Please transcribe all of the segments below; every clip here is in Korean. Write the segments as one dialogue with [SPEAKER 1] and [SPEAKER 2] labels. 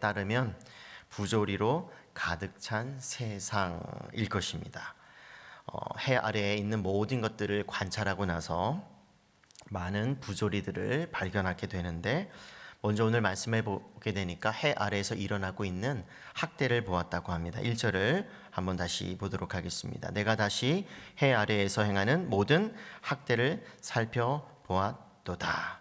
[SPEAKER 1] 따르면 부조리로 가득 찬 세상일 것입니다. 해 아래에 있는 모든 것들을 관찰하고 나서 많은 부조리들을 발견하게 되는데, 먼저 오늘 말씀해 보게 되니까 해 아래에서 일어나고 있는 학대를 보았다고 합니다. 1절을 한번 다시 보도록 하겠습니다. 내가 다시 해 아래에서 행하는 모든 학대를 살펴보았도다.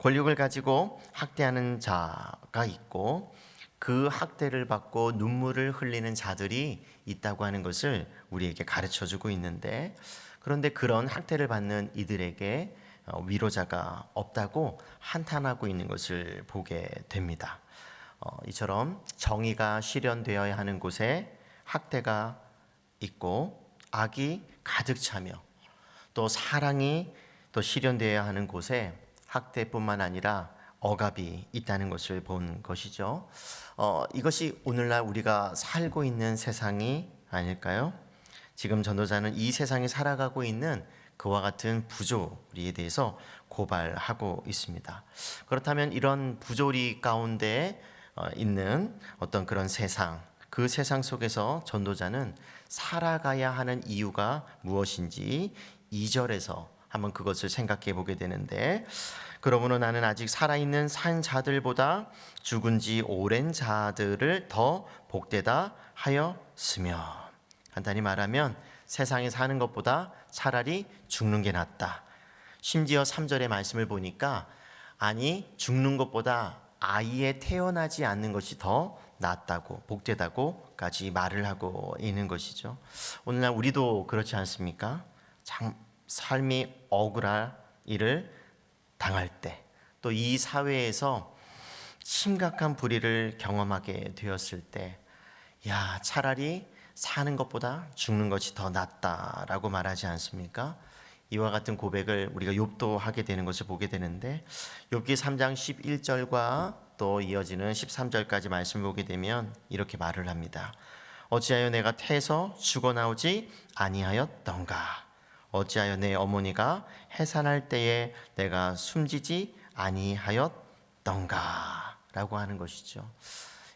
[SPEAKER 1] 권력을 가지고 학대하는 자가 있고 그 학대를 받고 눈물을 흘리는 자들이 있다고 하는 것을 우리에게 가르쳐주고 있는데, 그런데 그런 학대를 받는 이들에게 위로자가 없다고 한탄하고 있는 것을 보게 됩니다. 이처럼 정의가 실현되어야 하는 곳에 학대가 있고 악이 가득 차며 또 사랑이 또 실현되어야 하는 곳에 학대뿐만 아니라 억압이 있다는 것을 본 것이죠. 이것이 오늘날 우리가 살고 있는 세상이 아닐까요? 지금 전도자는 이 세상에 살아가고 있는 그와 같은 부조리에 대해서 고발하고 있습니다. 그렇다면 이런 부조리 가운데 있는 어떤 그런 세상, 그 세상 속에서 전도자는 살아가야 하는 이유가 무엇인지 2절에서 한번 그것을 생각해 보게 되는데, 그러므로 나는 아직 살아있는 산 자들보다 죽은 지 오랜 자들을 더 복되다 하였으며, 간단히 말하면 세상에 사는 것보다 차라리 죽는 게 낫다. 심지어 3절의 말씀을 보니까 아니 죽는 것보다 아예 태어나지 않는 것이 더 낫다고, 복되다고까지 말을 하고 있는 것이죠. 오늘날 우리도 그렇지 않습니까? 참 삶이 억울할 일을 당할 때, 또 이 사회에서 심각한 불의를 경험하게 되었을 때, 야, 차라리 사는 것보다 죽는 것이 더 낫다라고 말하지 않습니까? 이와 같은 고백을 우리가 욥도 하게 되는 것을 보게 되는데, 욥기 3장 11절과 또 이어지는 13절까지 말씀을 보게 되면 이렇게 말을 합니다. 어찌하여 내가 태에서 죽어나오지 아니하였던가? 어찌하여 내 어머니가 해산할 때에 내가 숨지지 아니하였던가? 라고 하는 것이죠.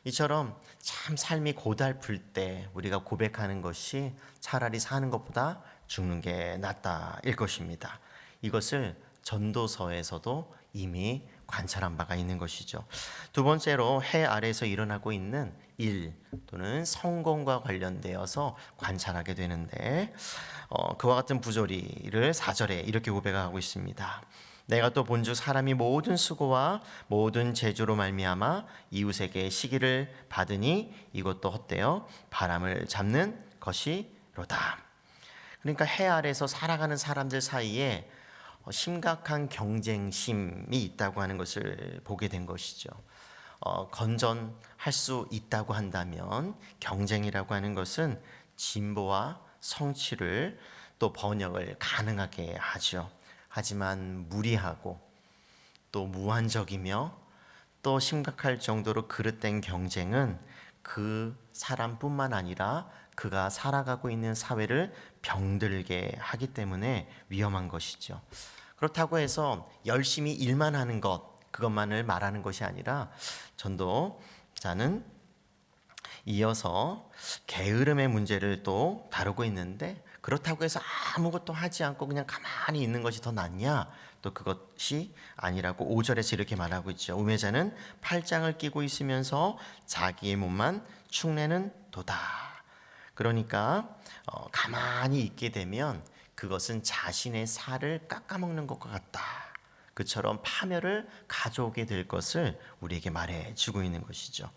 [SPEAKER 1] 이처럼 참 삶이 고달플 때 우리가 고백하는 것이 차라리 사는 것보다 죽는 게 낫다일 것입니다. 이것을 전도서에서도 이미 관찰한 바가 있는 것이죠. 두 번째로 해 아래에서 일어나고 있는 일 또는 성공과 관련되어서 관찰하게 되는데, 그와 같은 부조리를 4절에 이렇게 고백하고 있습니다. 내가 또 본즉 사람이 모든 수고와 모든 재주로 말미암아 이웃에게 시기를 받으니 이것도 헛되어 바람을 잡는 것이로다. 그러니까 해 아래에서 살아가는 사람들 사이에 심각한 경쟁심이 있다고 하는 것을 보게 된 것이죠. 건전할 수 있다고 한다면 경쟁이라고 하는 것은 진보와 성취를 또 번영을 가능하게 하죠. 하지만 무리하고 또 무한적이며 또 심각할 정도로 그릇된 경쟁은 그 사람뿐만 아니라 그가 살아가고 있는 사회를 병들게 하기 때문에 위험한 것이죠. 그렇다고 해서 열심히 일만 하는 것, 그것만을 말하는 것이 아니라 전도자는 이어서 게으름의 문제를 또 다루고 있는데, 그렇다고 해서 아무것도 하지 않고 그냥 가만히 있는 것이 더 낫냐? 또 그것이 아니라고 5절에서 이렇게 말하고 있죠. 우매자는 팔짱을 끼고 있으면서 자기의 몸만 축내는 도다. 그러니까 가만히 있게 되면 그것은 자신의 살을 깎아먹는 것과 같다. 그처럼 파멸을 가져오게 될 것을 우리에게 말해주고 있는 것이죠.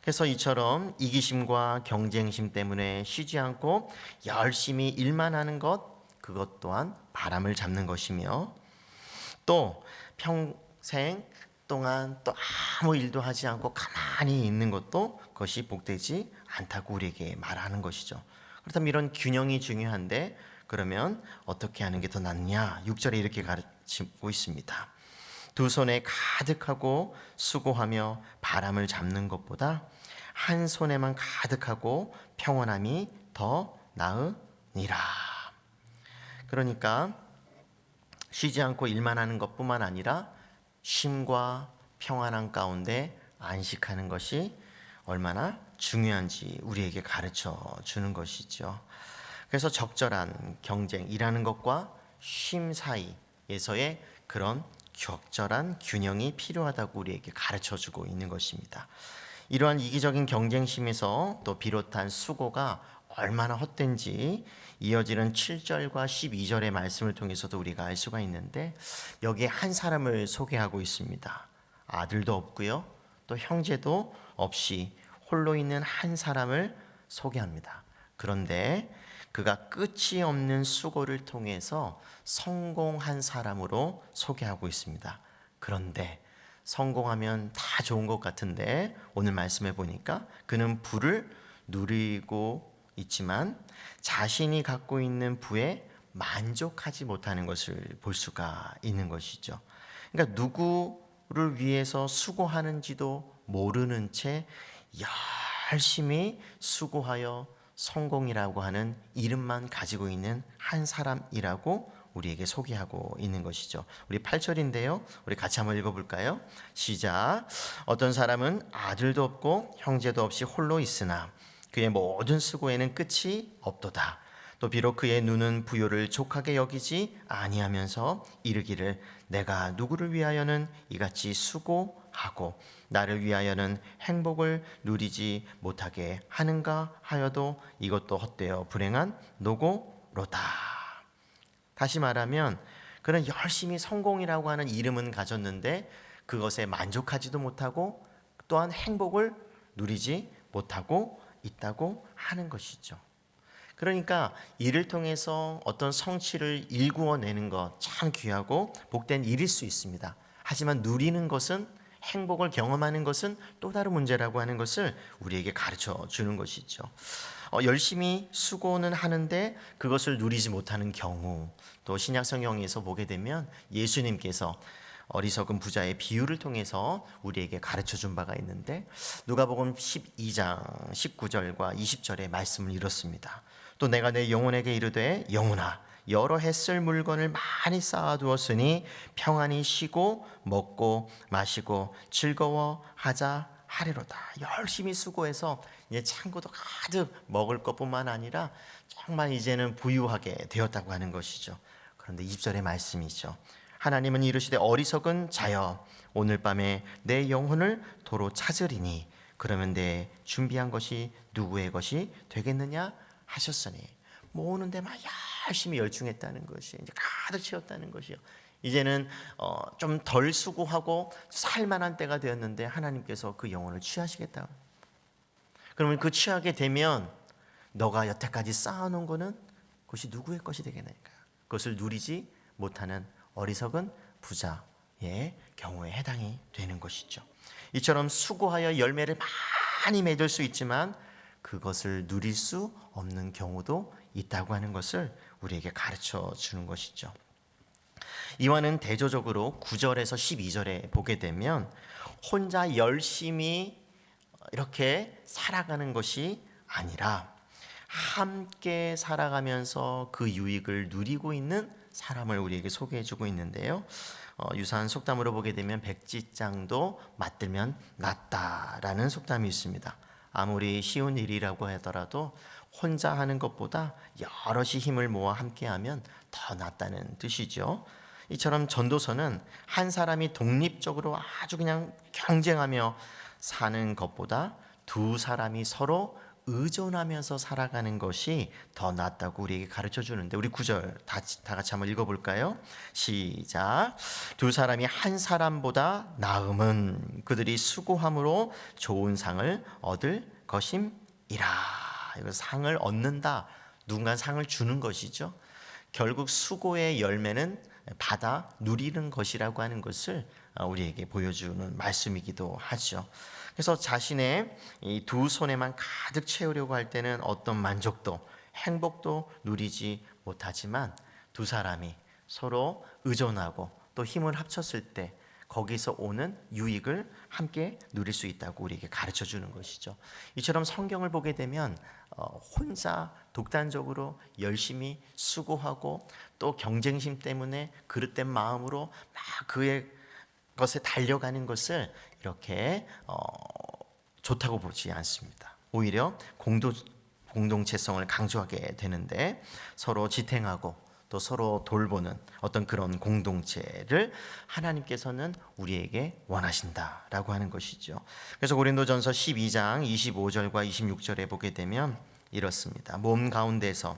[SPEAKER 1] 그래서 이처럼 이기심과 경쟁심 때문에 쉬지 않고 열심히 일만 하는 것, 그것 또한 바람을 잡는 것이며, 또 평생 동안 또 아무 일도 하지 않고 가만히 있는 것도 그것이 복되지 않다고 우리에게 말하는 것이죠. 그렇다면 이런 균형이 중요한데, 그러면 어떻게 하는 게 더 낫냐? 6절에 이렇게 가르치고 있습니다. 두 손에 가득하고 수고하며 바람을 잡는 것보다 한 손에만 가득하고 평온함이 더 나으니라. 그러니까 쉬지 않고 일만 하는 것뿐만 아니라 쉼과 평안한 가운데 안식하는 것이 얼마나 중요한지 우리에게 가르쳐 주는 것이죠. 그래서 적절한 경쟁, 일하는 것과 쉼 사이에서의 그런 적절한 균형이 필요하다고 우리에게 가르쳐 주고 있는 것입니다. 이러한 이기적인 경쟁심에서 또 비롯한 수고가 얼마나 헛된지 이어지는 7절과 12절의 말씀을 통해서도 우리가 알 수가 있는데, 여기에 한 사람을 소개하고 있습니다. 아들도 없고요, 또 형제도 없이 홀로 있는 한 사람을 소개합니다. 그런데 그가 끝이 없는 수고를 통해서 성공한 사람으로 소개하고 있습니다. 그런데 성공하면 다 좋은 것 같은데 오늘 말씀해 보니까 그는 부를 누리고 있지만 자신이 갖고 있는 부에 만족하지 못하는 것을 볼 수가 있는 것이죠. 그러니까 누구를 위해서 수고하는지도 모르는 채 열심히 수고하여 성공이라고 하는 이름만 가지고 있는 한 사람이라고 우리에게 소개하고 있는 것이죠. 우리 8절인데요. 우리 같이 한번 읽어볼까요? 시작. 어떤 사람은 아들도 없고 형제도 없이 홀로 있으나 그의 모든 수고에는 끝이 없도다. 또 비록 그의 눈은 부요를 족하게 여기지 아니하면서 이르기를 내가 누구를 위하여는 이같이 수고하고 나를 위하여는 행복을 누리지 못하게 하는가 하여도 이것도 헛되어 불행한 노고로다. 다시 말하면 그는 열심히 성공이라고 하는 이름은 가졌는데 그것에 만족하지도 못하고 또한 행복을 누리지 못하고 있다고 하는 것이죠. 그러니까 이를 통해서 어떤 성취를 일구어내는 것 참 귀하고 복된 일일 수 있습니다. 하지만 누리는 것은, 행복을 경험하는 것은 또 다른 문제라고 하는 것을 우리에게 가르쳐 주는 것이죠. 열심히 수고는 하는데 그것을 누리지 못하는 경우, 또 신약 성경에서 보게 되면 예수님께서 어리석은 부자의 비유를 통해서 우리에게 가르쳐 준 바가 있는데, 누가복음 12장 19절과 20절의 말씀을 이렇습니다. 또 내가 내 영혼에게 이르되 영혼아 여러 해 쓸 물건을 많이 쌓아두었으니 평안히 쉬고 먹고 마시고 즐거워하자 하리로다. 열심히 수고해서 이제 창고도 가득 먹을 것뿐만 아니라 정말 이제는 부유하게 되었다고 하는 것이죠. 그런데 20절의 말씀이죠. 하나님은 이르시되 어리석은 자여 오늘 밤에 내 영혼을 도로 찾으리니 그러면 내 준비한 것이 누구의 것이 되겠느냐 하셨으니, 모으는데 막 열심히 열중했다는 것이 이제 가득 채웠다는 것이요. 이제는 좀 덜 수고하고 살만한 때가 되었는데 하나님께서 그 영혼을 취하시겠다. 그러면 그 취하게 되면 너가 여태까지 쌓아놓은 것은 그것이 누구의 것이 되겠느냐. 그것을 누리지 못하는 어리석은 부자의 경우에 해당이 되는 것이죠. 이처럼 수고하여 열매를 많이 맺을 수 있지만 그것을 누릴 수 없는 경우도 있다고 하는 것을 우리에게 가르쳐 주는 것이죠. 이와는 대조적으로 9절에서 12절에 보게 되면 혼자 열심히 이렇게 살아가는 것이 아니라 함께 살아가면서 그 유익을 누리고 있는 사람을 우리에게 소개해주고 있는데요. 유사한 속담으로 보게 되면 백지장도 맞들면 낫다라는 속담이 있습니다. 아무리 쉬운 일이라고 하더라도 혼자 하는 것보다 여럿이 힘을 모아 함께하면 더 낫다는 뜻이죠. 이처럼 전도서는 한 사람이 독립적으로 아주 그냥 경쟁하며 사는 것보다 두 사람이 서로 의존하면서 살아가는 것이 더 낫다고 우리에게 가르쳐 주는데, 우리 9절 다 같이 한번 읽어볼까요? 시작. 두 사람이 한 사람보다 나음은 그들이 수고함으로 좋은 상을 얻을 것임이라. 이거 상을 얻는다, 누군가 상을 주는 것이죠. 결국 수고의 열매는 받아 누리는 것이라고 하는 것을 우리에게 보여주는 말씀이기도 하죠. 그래서 자신의 이 두 손에만 가득 채우려고 할 때는 어떤 만족도, 행복도 누리지 못하지만 두 사람이 서로 의존하고 또 힘을 합쳤을 때 거기서 오는 유익을 함께 누릴 수 있다고 우리에게 가르쳐 주는 것이죠. 이처럼 성경을 보게 되면 혼자 독단적으로 열심히 수고하고 또 경쟁심 때문에 그릇된 마음으로 막 그의 것에 달려가는 것을 이렇게 좋다고 보지 않습니다. 오히려 공동체성을 강조하게 되는데 서로 지탱하고 또 서로 돌보는 어떤 그런 공동체를 하나님께서는 우리에게 원하신다라고 하는 것이죠. 그래서 고린도전서 12장 25절과 26절에 보게 되면 이렇습니다. 몸 가운데서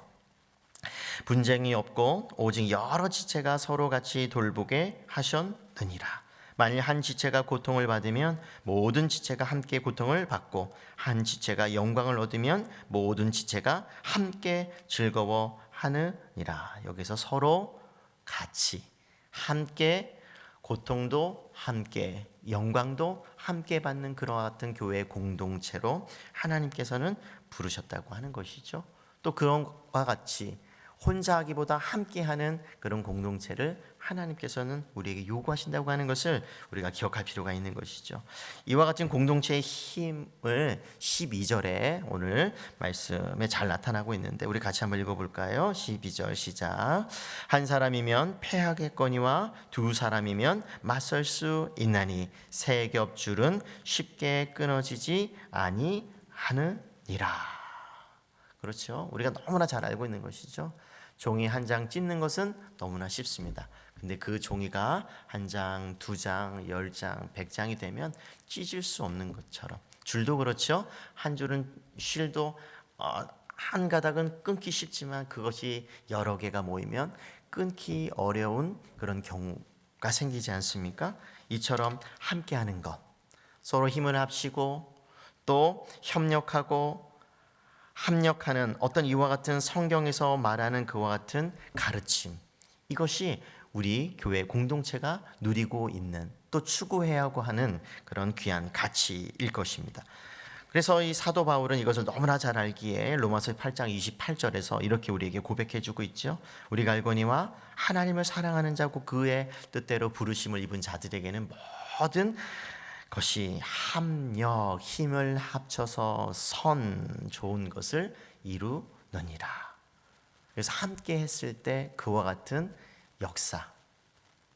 [SPEAKER 1] 분쟁이 없고 오직 여러 지체가 서로 같이 돌보게 하셨느니라. 만일 한 지체가 고통을 받으면 모든 지체가 함께 고통을 받고 한 지체가 영광을 얻으면 모든 지체가 함께 즐거워하느니라. 여기서 서로 같이 함께 고통도 함께 영광도 함께 받는 그와 같은 교회 공동체로 하나님께서는 부르셨다고 하는 것이죠. 또 그런과 같이 혼자 하기보다 함께하는 그런 공동체를 하나님께서는 우리에게 요구하신다고 하는 것을 우리가 기억할 필요가 있는 것이죠. 이와 같은 공동체의 힘을 12절에 오늘 말씀에 잘 나타나고 있는데 우리 같이 한번 읽어볼까요? 12절 시작. 한 사람이면 패하겠거니와 두 사람이면 맞설 수 있나니 세 겹줄은 쉽게 끊어지지 아니하느니라. 그렇죠. 우리가 너무나 잘 알고 있는 것이죠. 종이 한 장 찢는 것은 너무나 쉽습니다. 근데 그 종이가 한 장, 두 장, 10장, 100장이 되면 찢을 수 없는 것처럼 줄도 그렇죠. 한 줄은 실도 한 가닥은 끊기 쉽지만 그것이 여러 개가 모이면 끊기 어려운 그런 경우가 생기지 않습니까? 이처럼 함께하는 것, 서로 힘을 합치고 또 협력하고 합력하는 어떤 이와 같은 성경에서 말하는 그와 같은 가르침, 이것이 우리 교회 공동체가 누리고 있는 또 추구해야 하고 하는 그런 귀한 가치일 것입니다. 그래서 이 사도 바울은 이것을 너무나 잘 알기에 로마서 8장 28절에서 이렇게 우리에게 고백해주고 있죠. 우리가 알거니와 하나님을 사랑하는 자고 그의 뜻대로 부르심을 입은 자들에게는 모든 것이 합력, 힘을 합쳐서 좋은 것을 이루느니라. 그래서 함께 했을 때 그와 같은 역사,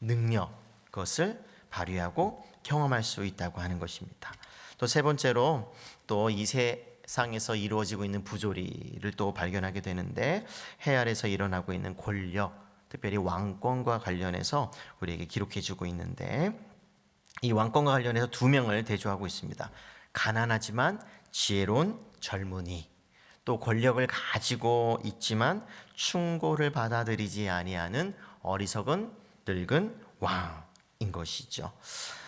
[SPEAKER 1] 능력, 그것을 발휘하고 경험할 수 있다고 하는 것입니다. 또 세 번째로 또 이 세상에서 이루어지고 있는 부조리를 또 발견하게 되는데 해 아래서 일어나고 있는 권력, 특별히 왕권과 관련해서 우리에게 기록해주고 있는데 이 왕권과 관련해서 두 명을 대조하고 있습니다. 가난하지만 지혜로운 젊은이, 또 권력을 가지고 있지만 충고를 받아들이지 아니하는 어리석은 늙은 왕인 것이죠.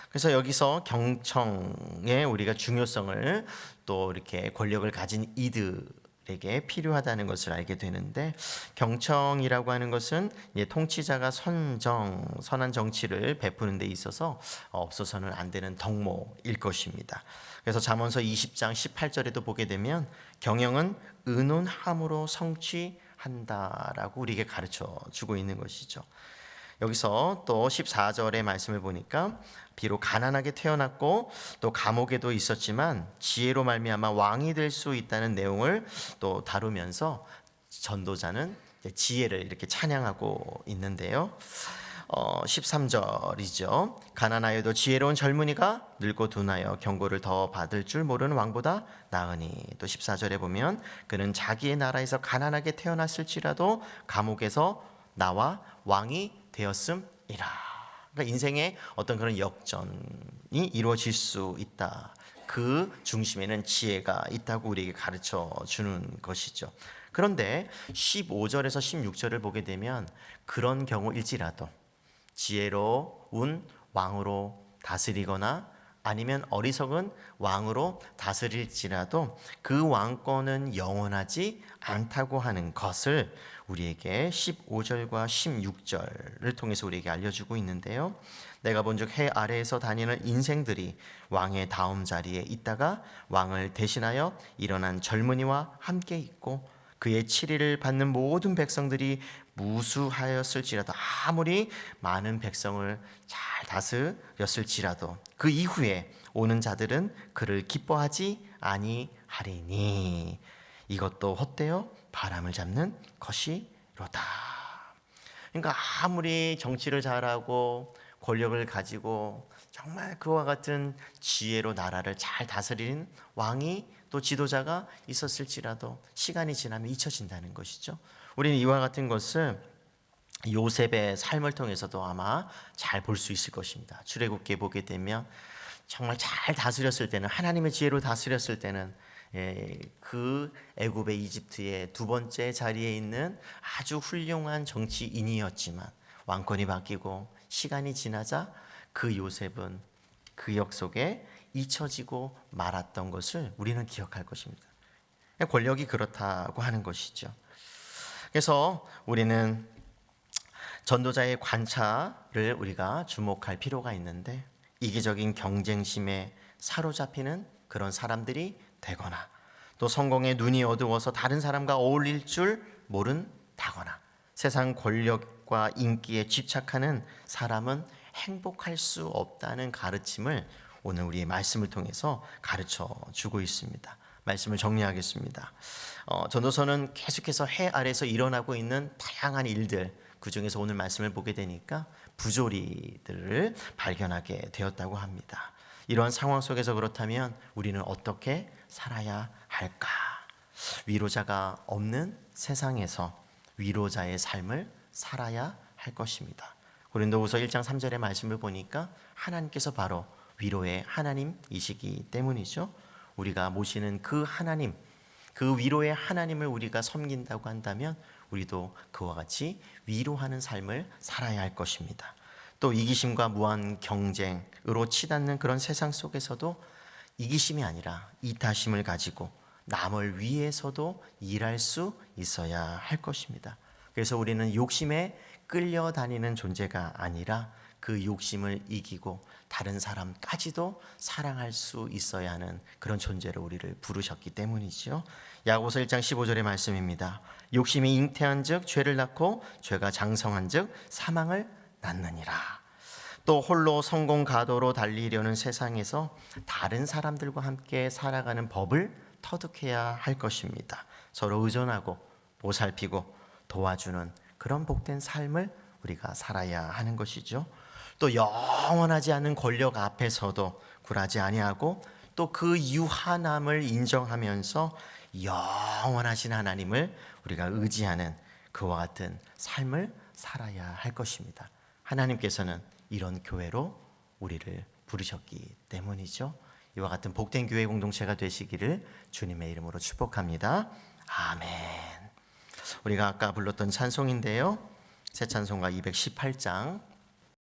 [SPEAKER 1] 그래서 여기서 경청의 우리가 중요성을 또 이렇게 권력을 가진 이들에게 필요하다는 것을 알게 되는데 경청이라고 하는 것은 통치자가 선한 정치를 베푸는 데 있어서 없어서는 안 되는 덕목일 것입니다. 그래서 잠언서 20장 18절에도 보게 되면 경영은 의논함으로 성취한다라고 우리에게 가르쳐 주고 있는 것이죠. 여기서 또 14절의 말씀을 보니까 비록 가난하게 태어났고 또 감옥에도 있었지만 지혜로 말미암아 왕이 될 수 있다는 내용을 또 다루면서 전도자는 지혜를 이렇게 찬양하고 있는데요. 13절이죠. 가난하여도 지혜로운 젊은이가 늙고 둔하여 경고를 더 받을 줄 모르는 왕보다 나으니. 또 14절에 보면 그는 자기의 나라에서 가난하게 태어났을지라도 감옥에서 나와 왕이 되었음이라. 그러니까 인생에 어떤 그런 역전이 이루어질 수 있다. 그 중심에는 지혜가 있다고 우리에게 가르쳐 주는 것이죠. 그런데 15절에서 16절을 보게 되면 그런 경우일지라도 지혜로운 왕으로 다스리거나 아니면 어리석은 왕으로 다스릴지라도 그 왕권은 영원하지 않다고 하는 것을 우리에게 15절과 16절을 통해서 우리에게 알려주고 있는데요. 내가 본즉 해 아래에서 다니는 인생들이 왕의 다음 자리에 있다가 왕을 대신하여 일어난 젊은이와 함께 있고 그의 치리를 받는 모든 백성들이 무수하였을지라도 아무리 많은 백성을 잘 다스렸을지라도 그 이후에 오는 자들은 그를 기뻐하지 아니하리니 이것도 헛되어 바람을 잡는 것이로다. 그러니까 아무리 정치를 잘하고 권력을 가지고 정말 그와 같은 지혜로 나라를 잘 다스리는 왕이 또 지도자가 있었을지라도 시간이 지나면 잊혀진다는 것이죠. 우리는 이와 같은 것을 요셉의 삶을 통해서도 아마 잘 볼 수 있을 것입니다. 출애굽기에 보게 되면 정말 잘 다스렸을 때는, 하나님의 지혜로 다스렸을 때는 그 애굽의 이집트의 두 번째 자리에 있는 아주 훌륭한 정치인이었지만 왕권이 바뀌고 시간이 지나자 그 요셉은 그 역 속에 잊혀지고 말았던 것을 우리는 기억할 것입니다. 권력이 그렇다고 하는 것이죠. 그래서 우리는 전도자의 관찰을 우리가 주목할 필요가 있는데, 이기적인 경쟁심에 사로잡히는 그런 사람들이 되거나, 또 성공에 눈이 어두워서 다른 사람과 어울릴 줄 모른다거나, 세상 권력과 인기에 집착하는 사람은 행복할 수 없다는 가르침을 오늘 우리의 말씀을 통해서 가르쳐 주고 있습니다. 말씀을 정리하겠습니다. 전도서는 계속해서 해 아래에서 일어나고 있는 다양한 일들, 그 중에서 오늘 말씀을 보게 되니까 부조리들을 발견하게 되었다고 합니다. 이러한 상황 속에서 그렇다면 우리는 어떻게 살아야 할까? 위로자가 없는 세상에서 위로자의 삶을 살아야 할 것입니다. 고린도후서 1장 3절의 말씀을 보니까 하나님께서 바로 위로의 하나님이시기 때문이죠. 우리가 모시는 그 하나님, 그 위로의 하나님을 우리가 섬긴다고 한다면 우리도 그와 같이 위로하는 삶을 살아야 할 것입니다. 또 이기심과 무한 경쟁으로 치닫는 그런 세상 속에서도 이기심이 아니라 이타심을 가지고 남을 위해서도 일할 수 있어야 할 것입니다. 그래서 우리는 욕심에 끌려다니는 존재가 아니라 그 욕심을 이기고 다른 사람까지도 사랑할 수 있어야 하는 그런 존재로 우리를 부르셨기 때문이죠. 야고보서 1장 15절의 말씀입니다. 욕심이 잉태한 즉 죄를 낳고 죄가 장성한 즉 사망을 낳느니라. 또 홀로 성공 가도로 달리려는 세상에서 다른 사람들과 함께 살아가는 법을 터득해야 할 것입니다. 서로 의존하고 보살피고 도와주는 그런 복된 삶을 우리가 살아야 하는 것이죠. 또 영원하지 않은 권력 앞에서도 굴하지 아니하고 또 그 유한함을 인정하면서 영원하신 하나님을 우리가 의지하는 그와 같은 삶을 살아야 할 것입니다. 하나님께서는 이런 교회로 우리를 부르셨기 때문이죠. 이와 같은 복된 교회 공동체가 되시기를 주님의 이름으로 축복합니다. 아멘. 우리가 아까 불렀던 찬송인데요, 새 찬송가 218장